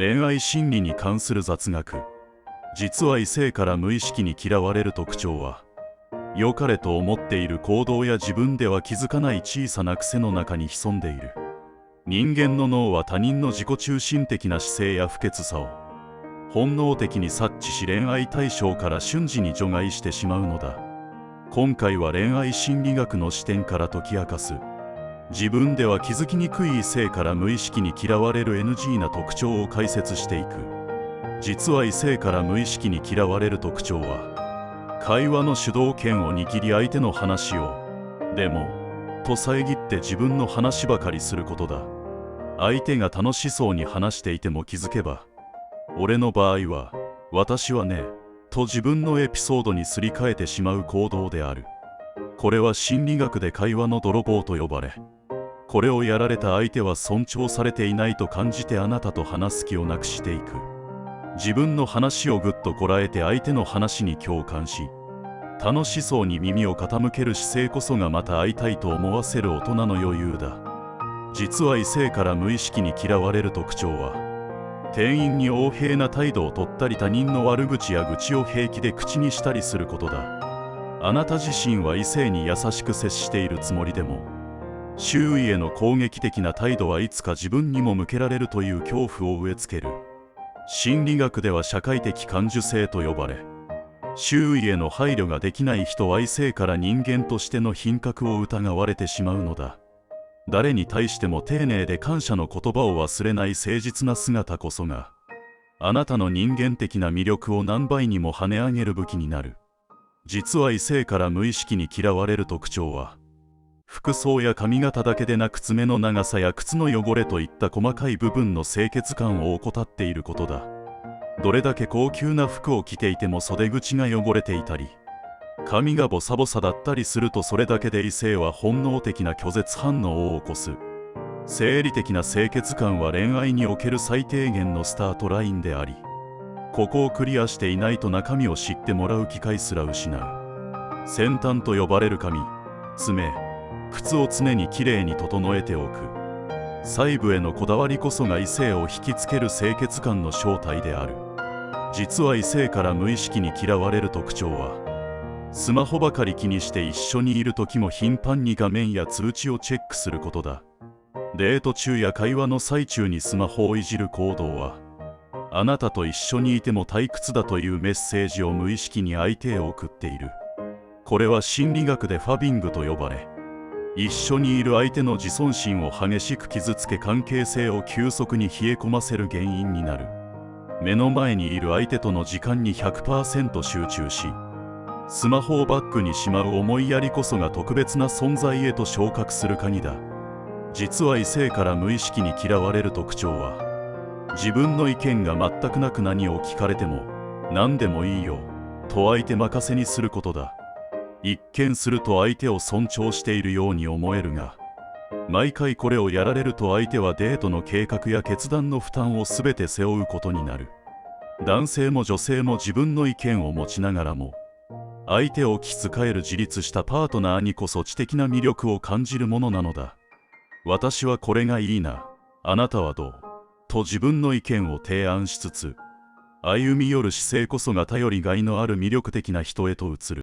恋愛心理に関する雑学。実は異性から無意識に嫌われる特徴は、良かれと思っている行動や自分では気づかない小さな癖の中に潜んでいる。人間の脳は他人の自己中心的な姿勢や不潔さを本能的に察知し、恋愛対象から瞬時に除外してしまうのだ。今回は恋愛心理学の視点から解き明かす、自分では気づきにくい異性から無意識に嫌われる NG な特徴を解説していく。実は異性から無意識に嫌われる特徴は、会話の主導権を握り相手の話を「でも」と遮って自分の話ばかりすることだ。相手が楽しそうに話していても気づけば「俺の場合は、私はね」と自分のエピソードにすり替えてしまう行動である。これは心理学で会話の泥棒と呼ばれ、これをやられた相手は尊重されていないと感じてあなたと話す気をなくしていく。自分の話をぐっとこらえて相手の話に共感し、楽しそうに耳を傾ける姿勢こそがまた会いたいと思わせる大人の余裕だ。実は異性から無意識に嫌われる特徴は、店員に横柄な態度をとったり、他人の悪口や愚痴を平気で口にしたりすることだ。あなた自身は異性に優しく接しているつもりでも、周囲への攻撃的な態度はいつか自分にも向けられるという恐怖を植え付ける。心理学では社会的感受性と呼ばれ、周囲への配慮ができない人は異性から人間としての品格を疑われてしまうのだ。誰に対しても丁寧で感謝の言葉を忘れない誠実な姿こそが、あなたの人間的な魅力を何倍にも跳ね上げる武器になる。実は異性から無意識に嫌われる特徴は、服装や髪型だけでなく、爪の長さや靴の汚れといった細かい部分の清潔感を怠っていることだ。どれだけ高級な服を着ていても袖口が汚れていたり、髪がボサボサだったりすると、それだけで異性は本能的な拒絶反応を起こす。生理的な清潔感は恋愛における最低限のスタートラインであり、ここをクリアしていないと中身を知ってもらう機会すら失う。先端と呼ばれる髪、爪、靴を常にきれいに整えておく。細部へのこだわりこそが異性を引きつける清潔感の正体である。実は異性から無意識に嫌われる特徴は、スマホばかり気にして一緒にいる時も頻繁に画面や通知をチェックすることだ。デート中や会話の最中にスマホをいじる行動は、あなたと一緒にいても退屈だというメッセージを無意識に相手へ送っている。これは心理学でファビングと呼ばれ、一緒にいる相手の自尊心を激しく傷つけ、関係性を急速に冷え込ませる原因になる。目の前にいる相手との時間に 100% 集中し、スマホをバッグにしまう思いやりこそが特別な存在へと昇格する鍵だ。実は異性から無意識に嫌われる特徴は、自分の意見が全くなく何を聞かれても何でもいいよと相手任せにすることだ。一見すると相手を尊重しているように思えるが、毎回これをやられると相手はデートの計画や決断の負担を全て背負うことになる。男性も女性も自分の意見を持ちながらも、相手を気遣える自立したパートナーにこそ知的な魅力を感じるものなのだ。私はこれがいいな、あなたはどうと自分の意見を提案しつつ、歩み寄る姿勢こそが頼りがいのある魅力的な人へと移る。